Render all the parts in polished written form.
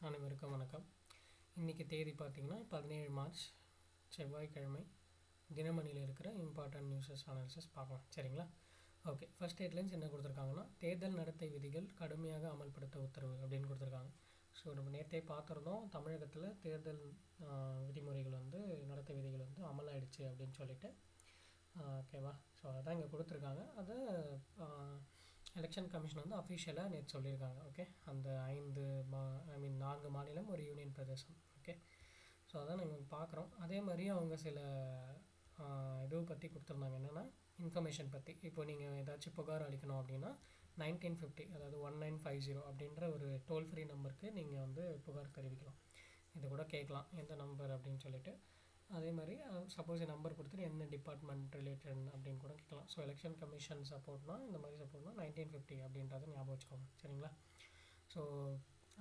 அனைவருக்கும் வணக்கம். இன்றைக்கி தேதி பார்த்திங்கன்னா 17 மார்ச் செவ்வாய்க்கிழமை. தினமணியில் இருக்கிற இம்பார்ட்டன்ட் நியூஸஸ் அனாலிசிஸ் பார்க்கலாம். சரிங்களா? ஓகே, ஃபர்ஸ்ட் ஹெட்லைன்ஸ் என்ன கொடுத்துருக்காங்கன்னா, தேர்தல் நடத்தை விதிகள் கடுமையாக அமல்படுத்த உத்தரவு அப்படின்னு கொடுத்துருக்காங்க. ஸோ நம்ம நேற்றே பார்த்துருந்தோம், தமிழகத்தில் தேர்தல் விதிமுறைகள் நடத்தை விதிகள் அமலாயிடுச்சு அப்படின்னு சொல்லிட்டு. ஓகேவா? ஸோ அதான் இங்கே கொடுத்துருக்காங்க. அதை எலெக்ஷன் கமிஷன் அஃபிஷியலாக நேற்று சொல்லியிருக்காங்க. ஓகே, அந்த 4 மாநிலம் ஒரு யூனியன் பிரதேசம். ஓகே, ஸோ அதான் நாங்கள் பார்க்குறோம். அதே மாதிரி அவங்க சில இது பற்றி கொடுத்துருந்தாங்க. என்னென்னா, இன்ஃபர்மேஷன் பற்றி. இப்போ நீங்கள் ஏதாச்சும் புகார் அளிக்கணும் அப்படின்னா 1950, அதாவது 1950 அப்படின்ற ஒரு டோல் ஃப்ரீ நம்பருக்கு நீங்கள் புகார் தெரிவிக்கலாம். இது கூட கேட்கலாம், எந்த நம்பர் அப்படின்னு சொல்லிட்டு. அதே மாதிரி சப்போஸ் நம்பர் கொடுத்துட்டு என்ன டிபார்ட்மெண்ட் ரிலேட்டட் அப்படின்னு கூட கேட்கலாம். ஸோ எலெக்ஷன் கமிஷன் சப்போர்ட்னா, இந்த மாதிரி சப்போர்ட்னா 1950 அப்படின்றத ஞாபகம் வச்சுக்கோங்க. சரிங்களா? ஸோ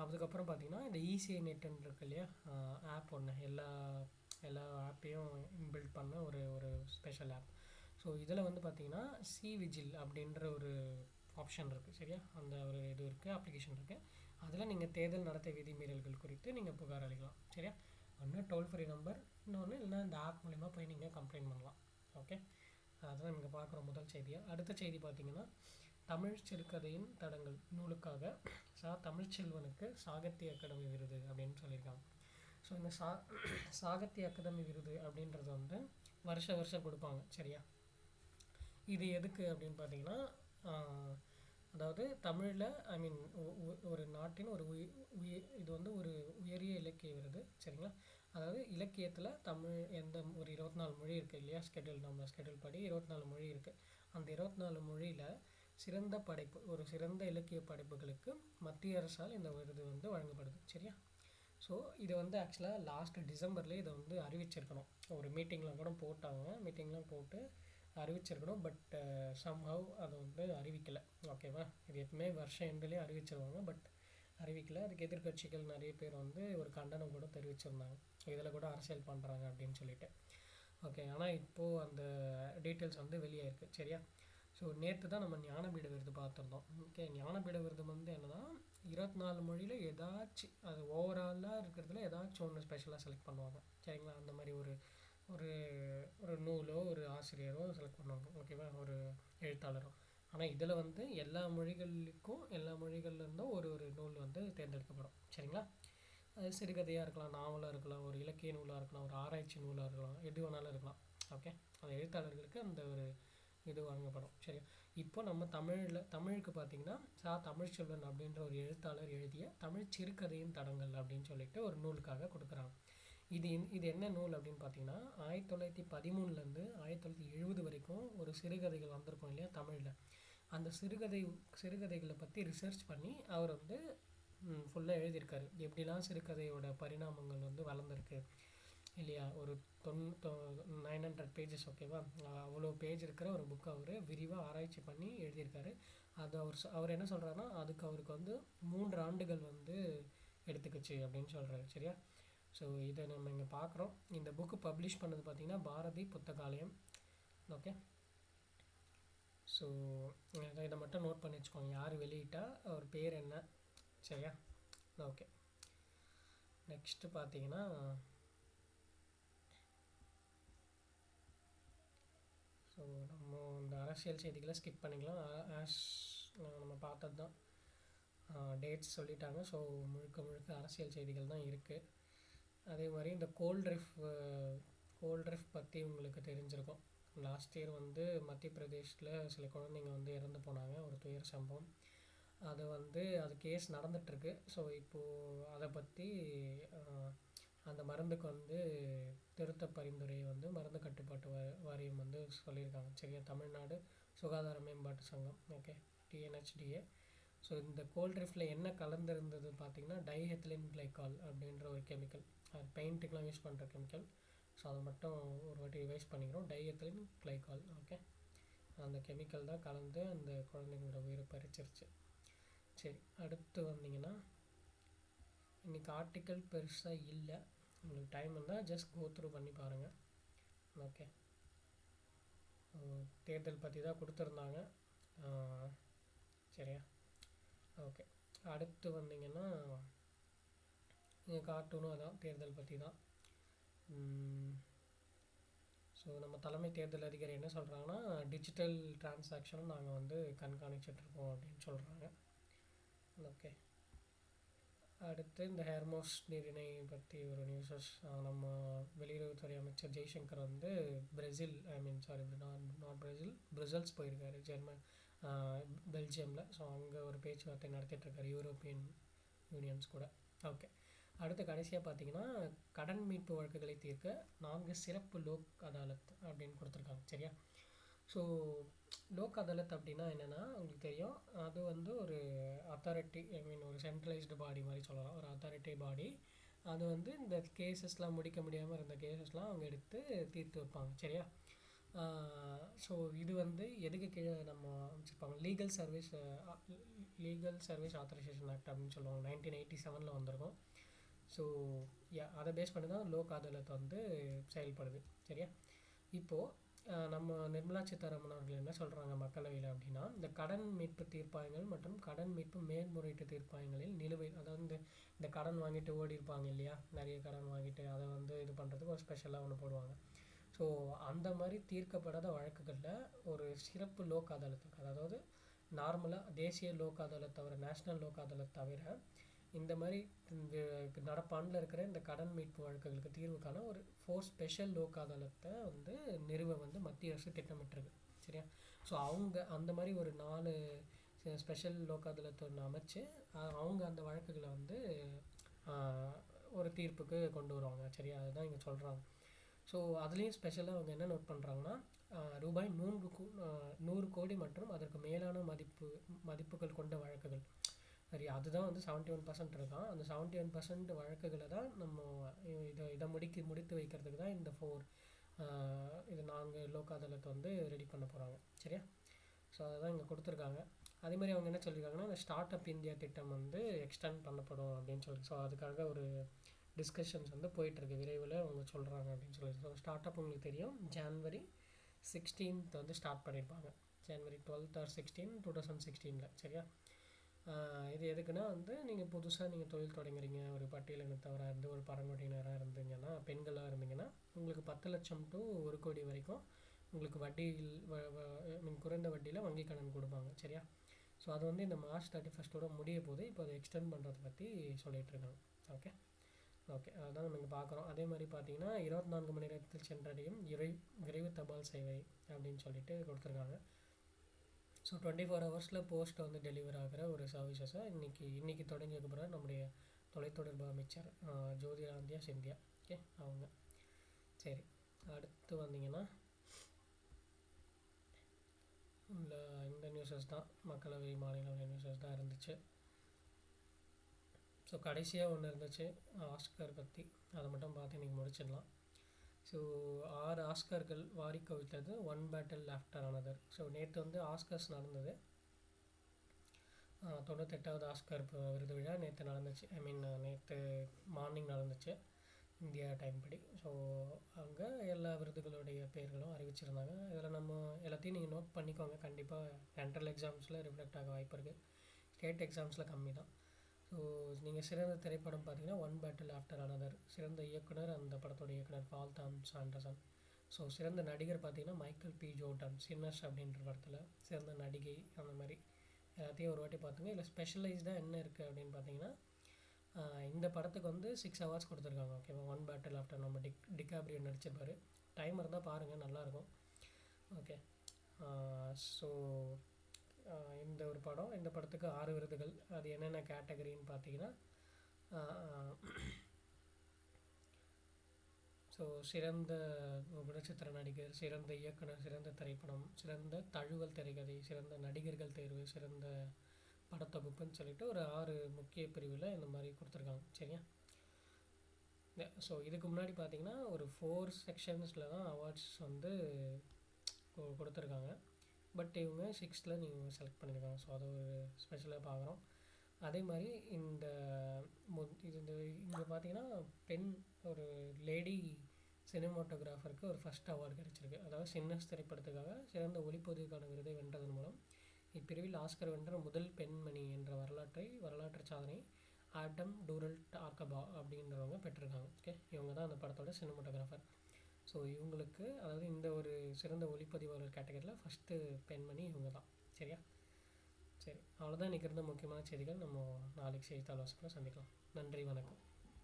அதுக்கப்புறம் பார்த்திங்கன்னா, இந்த இசிஐ நெட்டுன்னு இருக்கு இல்லையா, ஆப் ஒன்று, எல்லா ஆப்பையும் இன்பில்ட் பண்ண ஒரு ஸ்பெஷல் ஆப். ஸோ இதில் பார்த்திங்கன்னா விஜில் அப்படின்ற ஒரு ஆப்ஷன் இருக்குது. சரியா? அந்த ஒரு இது இருக்குது, அப்ளிகேஷன் இருக்குது. அதில் நீங்கள் தேர்தல் நடத்தை விதிமீறல்கள் குறித்து நீங்கள் புகார் அளிக்கலாம். சரியா? ஒன்று டோல் ஃப்ரீ நம்பர், இன்னொன்று இல்லைனா இந்த ஆப் மூலிமா போய் நீங்கள் கம்ப்ளைண்ட் பண்ணலாம். ஓகே, அதுதான் நீங்கள் பார்க்குற முதல் செய்தியாக. அடுத்த செய்தி பார்த்திங்கன்னா, தமிழ் சிறுகதையின் தடங்கள் நூலுக்காக தமிழ்ச்செல்வனுக்கு சாகித்ய அகாடமி விருது அப்படின்னு சொல்லியிருக்காங்க. ஸோ இந்த சாகித்ய அகாடமி விருது அப்படின்றது வருஷம் கொடுப்பாங்க. சரியா? இது எதுக்கு அப்படின்னு பார்த்தீங்கன்னா, அதாவது தமிழில் ஒரு நாட்டின் இது ஒரு உயரிய இலக்கிய விருது. சரிங்களா? அதாவது இலக்கியத்தில் தமிழ் ஒரு 24 மொழி இருக்குது இல்லையா, நம்ம ஸ்கெடியூல் படி 24 மொழி இருக்குது. அந்த 24 மொழியில் சிறந்த படைப்பு, ஒரு சிறந்த இலக்கிய படைப்புகளுக்கு மத்திய அரசால் இந்த விருது வழங்கப்படுது. சரியா? ஸோ இது ஆக்சுவலாக லாஸ்ட் டிசம்பர்லேயே இதை அறிவிச்சிருக்கணும். ஒரு மீட்டிங்லாம் கூட போட்டாங்க, மீட்டிங்லாம் போட்டு அறிவிச்சிருக்கணும். பட் சம்ஹவ் அதை அறிவிக்கலை. ஓகேவா? இது எப்பவுமே வருஷம் எண்ட்லேயே அறிவிச்சிருவாங்க, பட் அறிவிக்கலை. அதுக்கு எதிர்கட்சிகள் நிறைய பேர் ஒரு கண்டனம் கூட தெரிவிச்சிருந்தாங்க, இதில் கூட அரசியல் பண்ணுறாங்க அப்படின்னு சொல்லிட்டு. ஓகே, ஆனால் இப்போது அந்த டீட்டெயில்ஸ் வெளியாயிருக்கு. சரியா? ஸோ நேற்று தான் நம்ம ஞானபீட விருது பார்த்துருந்தோம். ஓகே, ஞானபீட விருது என்னென்னா, 24 மொழியில் ஏதாச்சும், அது ஓவராலாக இருக்கிறதுல ஏதாச்சும் ஒன்று ஸ்பெஷலாக செலக்ட் பண்ணுவாங்க. சரிங்களா? அந்த மாதிரி ஒரு ஒரு நூலோ ஒரு ஆசிரியரோ செலக்ட் பண்ணுவாங்க. ஓகேவா? ஒரு எழுத்தாளரோ. ஆனால் இதில் எல்லா மொழிகள்லேருந்தும் ஒரு நூல் தேர்ந்தெடுக்கப்படும். சரிங்களா? அது சிறுகதையாக இருக்கலாம், நாவலாக இருக்கலாம், ஒரு இலக்கிய நூலாக இருக்கலாம், ஒரு ஆராய்ச்சி நூலாக இருக்கலாம், எது வேணாலும் இருக்கலாம். ஓகே, அந்த எழுத்தாளர்களுக்கு அந்த ஒரு இது வழங்கப்படும். சரியா? இப்போ நம்ம தமிழுக்கு பார்த்திங்கன்னா, தமிழ்ச்செல்வன் அப்படின்ற ஒரு எழுத்தாளர் எழுதிய தமிழ் சிறுகதையின் தடங்கள் அப்படின்னு சொல்லிட்டு ஒரு நூலுக்காக கொடுக்குறாங்க. இது என்ன நூல் அப்படின்னு பார்த்தீங்கன்னா, 1913 1970 வரைக்கும் ஒரு சிறுகதைகள் வந்திருக்கும் இல்லையா தமிழில். அந்த சிறுகதைகளை பற்றி ரிசர்ச் பண்ணி அவர் ஃபுல்லாக எழுதியிருக்காரு. எப்படிலாம் சிறுகதையோட பரிணாமங்கள் வளர்ந்துருக்கு இல்லையா. ஒரு 900 பேஜஸ். ஓகேவா? அவ்வளோ பேஜ் இருக்கிற ஒரு புக்கை அவர் விரிவாக ஆராய்ச்சி பண்ணி எழுதியிருக்காரு. அது அவர் என்ன சொல்கிறாருன்னா, அதுக்கு அவருக்கு 3 ஆண்டுகள் எடுத்துக்கிச்சு அப்படின்னு சொல்கிறாரு. சரியா? ஸோ இதை நம்ம இங்கே பார்க்குறோம். இந்த புக்கு பப்ளிஷ் பண்ணது பார்த்திங்கன்னா பாரதி புத்தகாலயம். ஓகே, ஸோ இதை மட்டும் நோட் பண்ணி வச்சுக்கோங்க, யார் வெளியிட்டா, அவர் பேர் என்ன. சரியா? ஓகே, நெக்ஸ்ட்டு பார்த்தீங்கன்னா, ஸோ நம்ம இந்த அரசியல் செய்திகளை ஸ்கிப் பண்ணிக்கலாம். நம்ம பார்த்தது தான், டேட்ஸ் சொல்லிட்டாங்க. ஸோ முழுக்க அரசியல் செய்திகள் தான் இருக்குது. அதே மாதிரி இந்த கோல்ட்ரிஃப் பற்றி உங்களுக்கு தெரிஞ்சிருக்கும். லாஸ்ட் இயர் மத்திய பிரதேஷில் சில குழந்தைங்க இறந்து போனாங்க, ஒரு துயர சம்பவம். அது கேஸ் நடந்துகிட்ருக்கு. ஸோ இப்போது அதை பற்றி அந்த மருந்துக்கு திருத்த பரிந்துரையை மருந்து கட்டுப்பாட்டு வாரியம் சொல்லியிருக்காங்க. சரியா? தமிழ்நாடு சுகாதார மேம்பாட்டு சங்கம். Okay, TNHDA. ஸோ இந்த கோல்ட்ரிஃபில் என்ன கலந்துருந்தது பார்த்திங்கன்னா, டைஎத்திலின் கிளைகால் அப்படின்ற ஒரு கெமிக்கல். அது பெயிண்ட்டுக்கெலாம் யூஸ் பண்ணுற கெமிக்கல். ஸோ அதை மட்டும் ஒரு வாட்டி ரிவைஸ் பண்ணிக்கிறோம், டைஎத்திலின் கிளைகால். ஓகே, அந்த கெமிக்கல் தான் கலந்து அந்த குழந்தைங்களோட உயிரை பறிச்சிருச்சு. சரி, அடுத்து வந்தீங்கன்னா, இன்றைக்கி ஆர்டிக்கல் பெருசாக இல்லை. உங்களுக்கு டைம் இருந்தால் ஜஸ்ட் கோ த்ரூ பண்ணி பாருங்கள். ஓகே, தேர்தல் பற்றி தான் கொடுத்துருந்தாங்க. சரியா? ஓகே, அடுத்து வந்தீங்கன்னா, கார்ட்டூனும் அதான் தேர்தல் பற்றி தான். ஸோ நம்ம தலைமை தேர்தல் அதிகாரி என்ன சொல்கிறாங்கன்னா, டிஜிட்டல் டிரான்சாக்ஷனும் நாங்கள் வந்து கண்காணிச்சிட்ருக்கோம் அப்படின்னு சொல்கிறாங்க. ஓகே, அடுத்து இந்த ஹெர்மோஸ் நீரிணை பற்றி ஒரு நியூஸஸ். நம்ம வெளியுறவுத்துறை அமைச்சர் ஜெய்சங்கர் வந்து பிரேசில், நாட் பிரேசில், பிரசல்ஸ் போயிருக்காரு, பெல்ஜியமில். ஸோ அங்கே ஒரு பேச்சுவார்த்தை நடத்திட்டுருக்காரு யூரோப்பியன் யூனியன்ஸ் கூட. ஓகே, அடுத்து கடைசியாக பார்த்தீங்கன்னா கடன் மீட்பு வழக்குகளை தீர்க்க 4 சிறப்பு லோக் அதாலத் அப்படின்னு கொடுத்துருக்காங்க. சரியா? ஸோ லோக் அதாலத் அப்படின்னா என்னென்னா உங்களுக்கு தெரியும், அது வந்து ஒரு அத்தாரிட்டி, ஒரு சென்ட்ரலைஸ்டு பாடி மாதிரி சொல்லலாம், ஒரு அத்தாரிட்டி பாடி. அது வந்து இந்த கேசஸ்லாம் முடிக்க முடியாமல் இருந்த கேசஸ்லாம் அவங்க எடுத்து தீர்த்து வைப்பாங்க. சரியா? ஸோ இது வந்து எதுக்கு கீழே நம்ம அமைச்சிருப்பாங்க, லீகல் சர்வீஸ் ஆத்தரைசேஷன் ஆக்ட் அப்படின்னு சொல்லுவாங்க, 1987 வந்திருக்கும். ஸோ அதை பேஸ் பண்ணி தான் லோக் அதாலத் வந்து செயல்படுது. சரியா? இப்போது நம்ம நிர்மலா சீதாராமன் அவர்கள் என்ன சொல்கிறாங்க மக்களவையில் அப்படின்னா, இந்த கடன் மீட்பு தீர்ப்பாயங்கள் மற்றும் கடன் மீட்பு மேல்முறையீட்டு தீர்ப்பாயங்களில் நிலுவையில், அதாவது இந்த கடன் வாங்கிட்டு ஓடி இருப்பாங்க இல்லையா, நிறைய கடன் வாங்கிட்டு அதை வந்து இது பண்ணுறதுக்கு ஒரு ஸ்பெஷலாக ஒன்று போடுவாங்க. ஸோ அந்த மாதிரி தீர்க்கப்படாத வழக்குகளில் ஒரு சிறப்பு லோக் அதாலத், அதாவது நார்மலாக தேசிய லோக் அதாலத் தவிர, நேஷ்னல் லோக் அதாலத் தவிர, இந்த மாதிரி நடப்பாண்டில் இருக்கிற இந்த கடன் மீட்பு வழக்குகளுக்கு தீர்வு காண ஒரு 4 ஸ்பெஷல் லோக் அதாலத்தை வந்து நிறுவ வந்து மத்திய அரசு திட்டமிட்டிருக்கு. சரியா? ஸோ அவங்க அந்த மாதிரி ஒரு 4 ஸ்பெஷல் லோக் அதாலத்தை ஒன்று அமைச்சு அவங்க அந்த வழக்குகளை வந்து ஒரு தீர்ப்புக்கு கொண்டு வருவாங்க. சரியா? அதுதான் இங்கே சொல்கிறாங்க. ஸோ அதுலேயும் ஸ்பெஷலாக அவங்க என்ன நோட் பண்ணுறாங்கன்னா, ரூபாய் 100 கோடி மற்றும் அதற்கு மேலான மதிப்புகள் கொண்ட வழக்குகள். சரி, அதுதான் வந்து 71% இருக்கான். அந்த 71% வழக்குகளை தான் நம்ம இதை முடித்து வைக்கிறதுக்கு தான் இந்த 4 லோக் அதாலத் வந்து ரெடி பண்ண போகிறாங்க. சரியா? ஸோ அதை தான் இங்கே கொடுத்துருக்காங்க. அதேமாதிரி அவங்க என்ன சொல்லியிருக்காங்கன்னா, இந்த ஸ்டார்ட் அப் இந்தியா திட்டம் வந்து எக்ஸ்டெண்ட் பண்ணப்படும் அப்படின்னு சொல்லி, ஸோ அதுக்காக ஒரு டிஸ்கஷன்ஸ் வந்து போயிட்டுருக்கு, விரைவில் அவங்க சொல்கிறாங்க அப்படின்னு சொல்லி. ஸோ ஸ்டார்ட் அப் உங்களுக்கு தெரியும், January 16th வந்து ஸ்டார்ட் பண்ணியிருப்பாங்க, January 12th or 16, 2016. சரியா? இது எதுக்குன்னா வந்து நீங்கள் புதுசாக தொழில் தொடங்குறீங்க, ஒரு பட்டியலினத்தவராக இருந்து ஒரு பழங்குடியினராக இருந்தீங்கன்னா, பெண்களாக இருந்தீங்கன்னா, உங்களுக்கு 10 லட்சம் to 1 கோடி வரைக்கும் உங்களுக்கு வட்டியில் குறைந்த வட்டியில் வங்கி கடன் கொடுப்பாங்க. சரியா? ஸோ அது வந்து இந்த March 31 முடிய போது இப்போ அதை எக்ஸ்டெண்ட் பண்ணுறதை பற்றி சொல்லிகிட்ருக்காங்க. ஓகே, அதுதான் நம்ம இங்கே பார்க்குறோம். அதே மாதிரி பார்த்தீங்கன்னா 24 மணி நேரத்தில் சென்றடையும் விரைவு தபால் சேவை அப்படின்னு சொல்லிட்டு கொடுத்துருக்காங்க. ஸோ 24 ஹவர்ஸில் போஸ்ட் வந்து டெலிவர் ஆகிற ஒரு சர்வீசஸை இன்றைக்கி தொடங்கி வைக்க போகிற நம்முடைய தொலைத்தொடர்பு அமைச்சர் ஜோதிராதித்யா சிந்தியா. ஓகே, அவங்க. சரி, அடுத்து வந்தீங்கன்னா இந்த நியூஸஸ் தான், மக்களவை மாநிலங்களவை நியூஸஸ் தான் இருந்துச்சு. ஸோ கடைசியாக ஒன்று இருந்துச்சு ஆஸ்கர் பற்றி, அதை மட்டும் பார்த்து இன்றைக்கி முடிச்சிடலாம். ஸோ 6 ஆஸ்கர்கள் வாரி கவிழ்த்தது one battle after another. So நேற்று வந்து ஆஸ்கர்ஸ் நடந்தது, 98வது ஆஸ்கர் விருது விழா நேற்று நடந்துச்சு. நேற்று மார்னிங் நடந்துச்சு இந்தியா டைம் படி. ஸோ அங்கே எல்லா விருதுகளுடைய பேர்களும் அறிவிச்சிருந்தாங்க. இதில் நம்ம எல்லாத்தையும் நீங்கள் நோட் பண்ணிக்கோங்க, கண்டிப்பாக சென்ட்ரல் எக்ஸாம்ஸில் ரிஃப்ளெக்ட் ஆக வாய்ப்பு இருக்குது, ஸ்டேட் எக்ஸாம்ஸில் கம்மி தான். ஸோ நீங்கள் சிறந்த திரைப்படம் பார்த்தீங்கன்னா ஒன் பேட்டில் ஆஃப்டர் அனதர். சிறந்த இயக்குனர், அந்த படத்தோட இயக்குனர் பால் தாமஸ் ஆண்டர்சன். ஸோ சிறந்த நடிகர் பார்த்தீங்கன்னா மைக்கேல் பி ஜோர்டன், சின்னர்ஸ் அப்படின்ற படத்தில். சிறந்த நடிகை, அந்த மாதிரி எல்லாத்தையும் ஒரு வாட்டி பார்த்துங்க. இல்லை ஸ்பெஷலைஸ்டாக என்ன இருக்குது அப்படின்னு பார்த்தீங்கன்னா, இந்த படத்துக்கு வந்து 6 hours கொடுத்துருக்காங்க. ஓகேவா? ஒன் பேட்டில் ஆஃப்டர் நம்ம டிகாப்ரியோ நடிச்சிருப்பார். டைம் இருந்தால் பாருங்கள், நல்லாயிருக்கும். ஓகே, ஸோ இந்த ஒரு படம், இந்த படத்துக்கு 6 விருதுகள். அது என்னென்ன கேட்டகரின்னு பார்த்தீங்கன்னா, ஸோ சிறந்த குணச்சித்திர நடிகர், சிறந்த இயக்குனர், சிறந்த திரைப்படம், சிறந்த தழுவல் திரைக்கதை, சிறந்த நடிகர்கள் தேர்வு, சிறந்த படத்தொகுப்புன்னு சொல்லிட்டு ஒரு 6 முக்கிய பிரிவில் இந்த மாதிரி கொடுத்துருக்காங்க. சரியா? ஸோ இதுக்கு முன்னாடி பார்த்தீங்கன்னா ஒரு 4 செக்ஷன்ஸில் தான் அவார்ட்ஸ் வந்து கொடுத்துருக்காங்க. பட் இவங்க 6th நீங்கள் செலக்ட் பண்ணியிருக்காங்க. ஸோ அதை ஒரு ஸ்பெஷலாக பார்க்குறோம். அதே மாதிரி இங்கே பார்த்தீங்கன்னா பெண் ஒரு லேடி சினிமாட்டோகிராஃபருக்கு ஒரு ஃபஸ்ட் அவார்டு கிடச்சிருக்கு. அதாவது சின்னஸ் திரைப்படத்துக்காக சிறந்த ஒளிப்பதிவுக்கான விருதை வென்றதன் மூலம் இப்பிரிவில் ஆஸ்கர் வென்ற முதல் பெண்மணி என்ற வரலாற்று சாதனை ஆடம் டூரல் டார்கபா அப்படின்றவங்க பெற்றிருக்காங்க. ஓகே, இவங்க தான் அந்த படத்தோட சினிமாட்டோகிராஃபர். ஸோ இவங்களுக்கு அதாவது இந்த ஒரு சிறந்த ஒளிப்பதிவாளர் கேட்டகரியில் ஃபஸ்ட்டு பெண்மணி இவங்க தான். சரியா? சரி, அவ்வளோதான் இன்றைக்கி இருந்த முக்கியமான செய்திகள். நம்ம நாளைக்கு செய்தித்தாள் வாசிப்பில் சந்திக்கலாம். நன்றி, வணக்கம்.